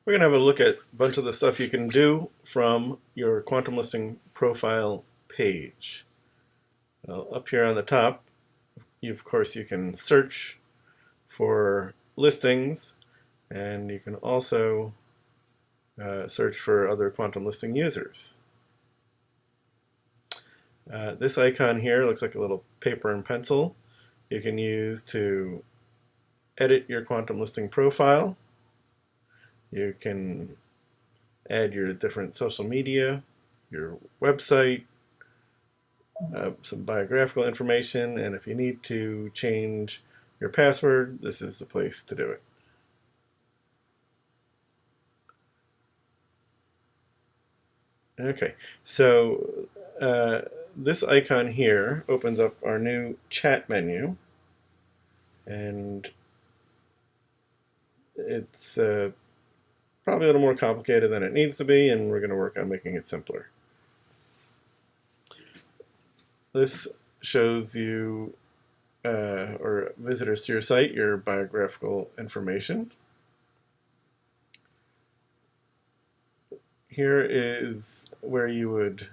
We're going to have a look at a bunch of the stuff you can do from your quantum listing profile page. Up here on the top, of course, you can search for listings, and you can also search for other quantum listing users. This icon here looks like a little paper and pencil you can use to edit your quantum listing profile. You can add your different social media, your website, some biographical information, and if you need to change your password, this is the place to do it. Okay, so this icon here opens up our new chat menu, and it's probably a little more complicated than it needs to be, and we're going to work on making it simpler. This shows you, or visitors to your site, your biographical information. Here is where you would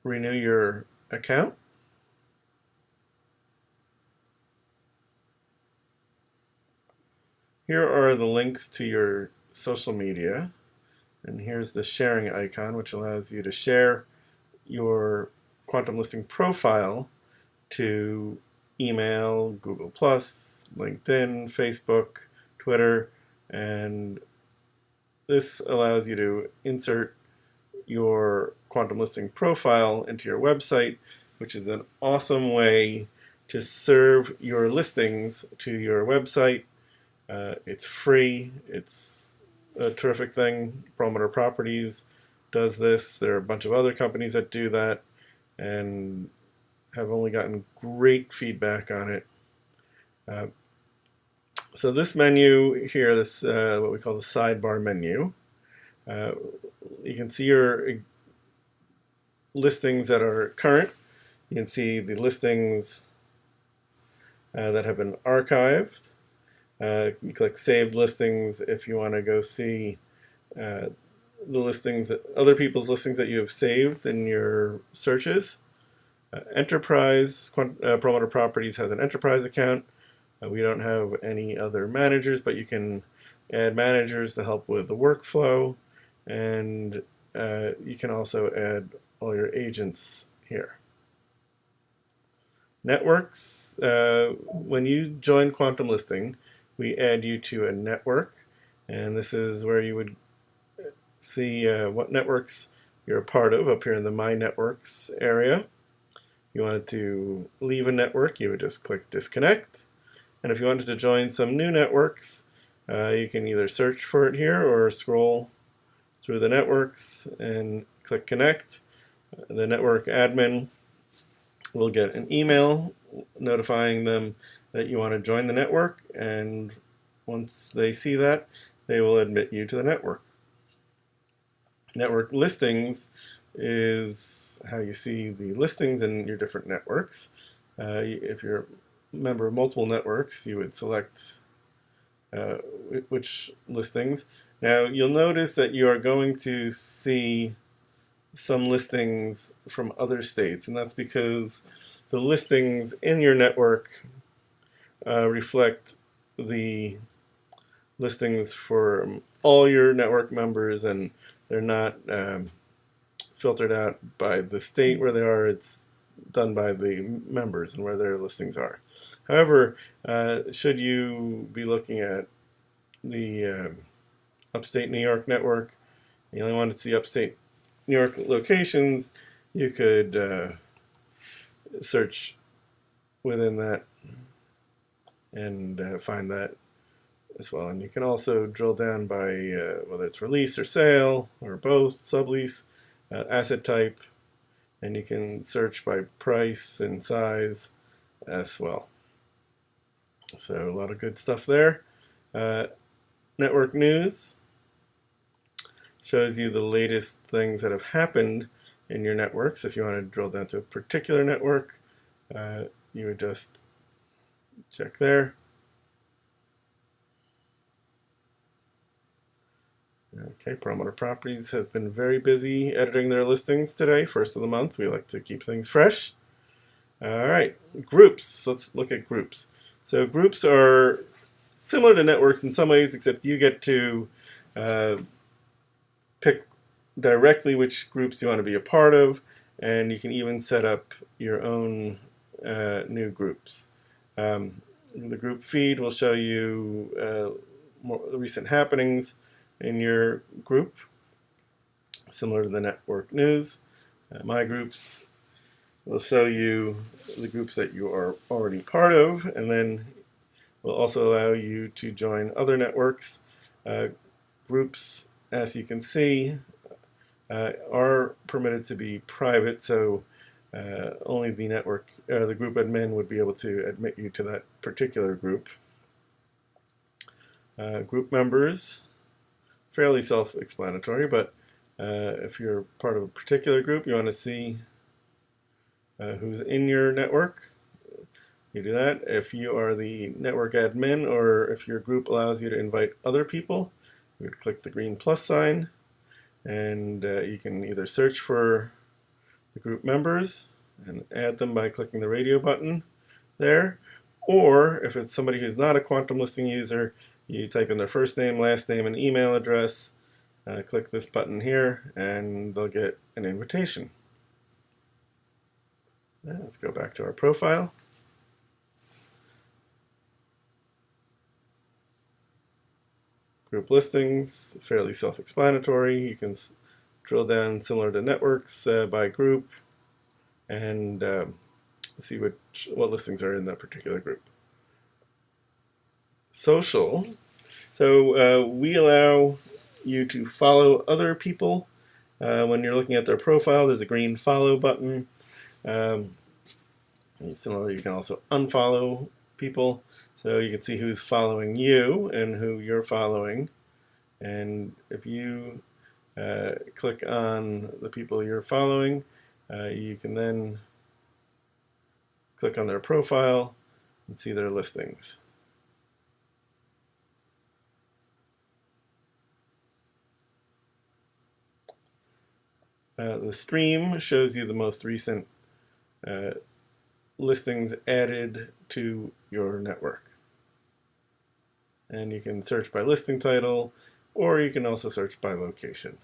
renew your account. Here are the links to your social media, and here's the sharing icon, which allows you to share your quantum listing profile to email, Google+, LinkedIn, Facebook, Twitter, and this allows you to insert your quantum listing profile into your website, which is an awesome way to serve your listings to your website. It's free. It's a terrific thing. Promoter Properties does this. There are a bunch of other companies that do that and have only gotten great feedback on it. So this menu here, this what we call the sidebar menu, you can see your listings that are current. You can see the listings that have been archived. You click Saved Listings if you want to go see the listings, other people's listings that you have saved in your searches. Enterprise, Promoter Properties has an enterprise account. We don't have any other managers, but you can add managers to help with the workflow, and you can also add all your agents here. Networks, when you join Quantum Listing, we add you to a network, and this is where you would see what networks you're a part of up here in the My Networks area. If you wanted to leave a network, you would just click Disconnect. And if you wanted to join some new networks, you can either search for it here or scroll through the networks and click Connect. The network admin will get an email notifying them that you want to join the network, and once they see that, they will admit you to the network. Network listings is how you see the listings in your different networks. If you're a member of multiple networks, you would select which listings. Now you'll notice that you are going to see some listings from other states, and that's because the listings in your network reflect the listings for all your network members, and they're not filtered out by the state where they are. It's done by the members and where their listings are. However, should you be looking at the upstate New York network, you only want to see upstate New York locations, you could search within that and find that as well. And you can also drill down by whether it's release or sale or both, sublease, asset type, and you can search by price and size as well. So a lot of good stuff there. Network news shows you the latest things that have happened in your networks. If you want to drill down to a particular network, you would just check there. Okay, Promoter Properties has been very busy editing their listings today, first of the month. We like to keep things fresh. All right, groups. Let's look at groups. So groups are similar to networks in some ways, except you get to pick directly which groups you want to be a part of, and you can even set up your own new groups. The group feed will show you more recent happenings in your group, similar to the network news. My groups will show you the groups that you are already part of, and then will also allow you to join other networks. Groups, as you can see, are permitted to be private, so only the network, the group admin would be able to admit you to that particular group. Group members, fairly self-explanatory, but if you're part of a particular group, you want to see who's in your network, you do that. If you are the network admin, or if your group allows you to invite other people, you would click the green plus sign, and you can either search for the group members and add them by clicking the radio button there, or if it's somebody who's not a QuantumListing user, you type in their first name, last name, and email address, click this button here, and they'll get an invitation. Now, let's go back to our profile. Group listings, fairly self-explanatory. You can drill down similar to networks by group and see what listings are in that particular group. Social. So we allow you to follow other people. When you're looking at their profile, there's a green follow button. Similarly, you can also unfollow people. So you can see who's following you and who you're following. And if you click on the people you're following, you can then click on their profile and see their listings. The stream shows you the most recent listings added to your network. And you can search by listing title, or you can also search by location.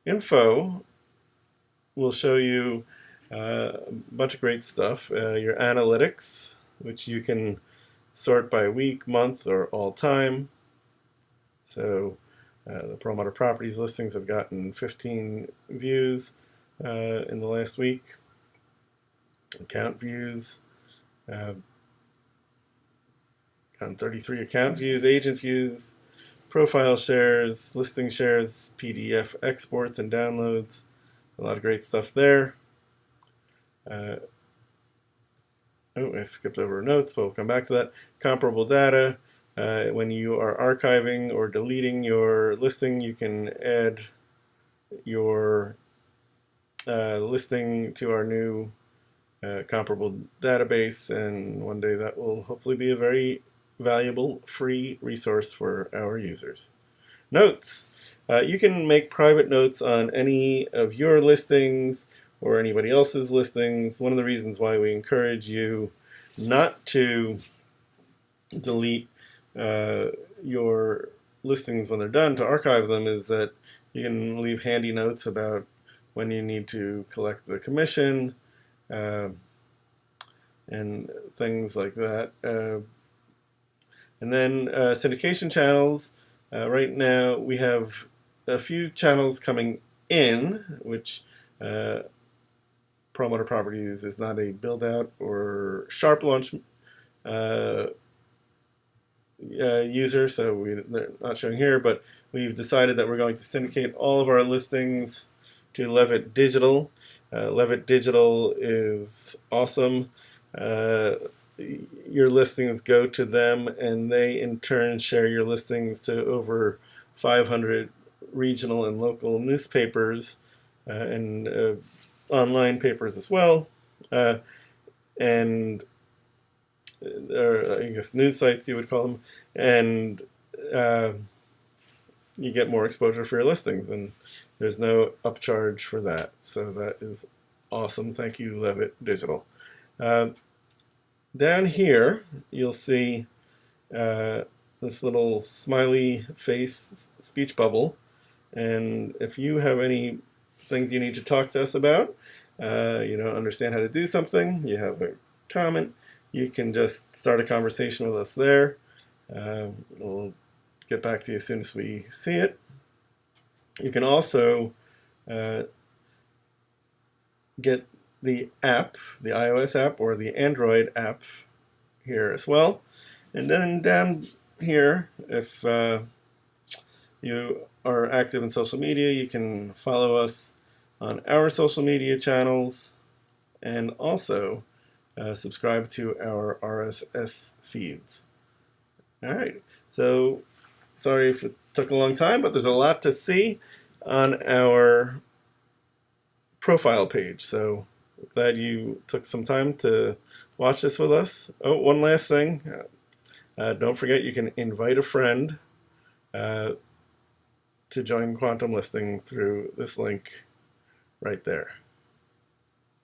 Info will show you a bunch of great stuff. Your analytics, which you can sort by week, month, or all time. So the Promoter Properties listings have gotten 15 views in the last week. Account views, gotten 33 account views, agent views, profile shares, listing shares, PDF exports and downloads. A lot of great stuff there. I skipped over notes, but we'll come back to that. Comparable data. When you are archiving or deleting your listing, you can add your listing to our new comparable database, and one day that will hopefully be a very valuable free resource for our users. Notes. You can make private notes on any of your listings or anybody else's listings. One of the reasons why we encourage you not to delete your listings when they're done, to archive them, is that you can leave handy notes about when you need to collect the commission and things like that. And then syndication channels. Right now we have a few channels coming in, which Promoter Properties is not a build-out or sharp launch user, so they're not showing here, but we've decided that we're going to syndicate all of our listings to Levitt Digital. Levitt Digital is awesome. Your listings go to them, and they in turn share your listings to over 500 regional and local newspapers and online papers as well, and or I guess news sites you would call them, and you get more exposure for your listings, and there's no upcharge for that. So that is awesome. Thank you, Levitt Digital. Down here, you'll see this little smiley face speech bubble. And if you have any things you need to talk to us about, you don't understand how to do something, you have a comment, you can just start a conversation with us there. We'll get back to you as soon as we see it. You can also get the app, the iOS app or the Android app here as well. And then down here, if you are active in social media, you can follow us on our social media channels and also subscribe to our RSS feeds. All right, so sorry if it took a long time, but there's a lot to see on our profile page. So glad you took some time to watch this with us. Oh, one last thing. Don't forget you can invite a friend to join Quantum Listing through this link right there.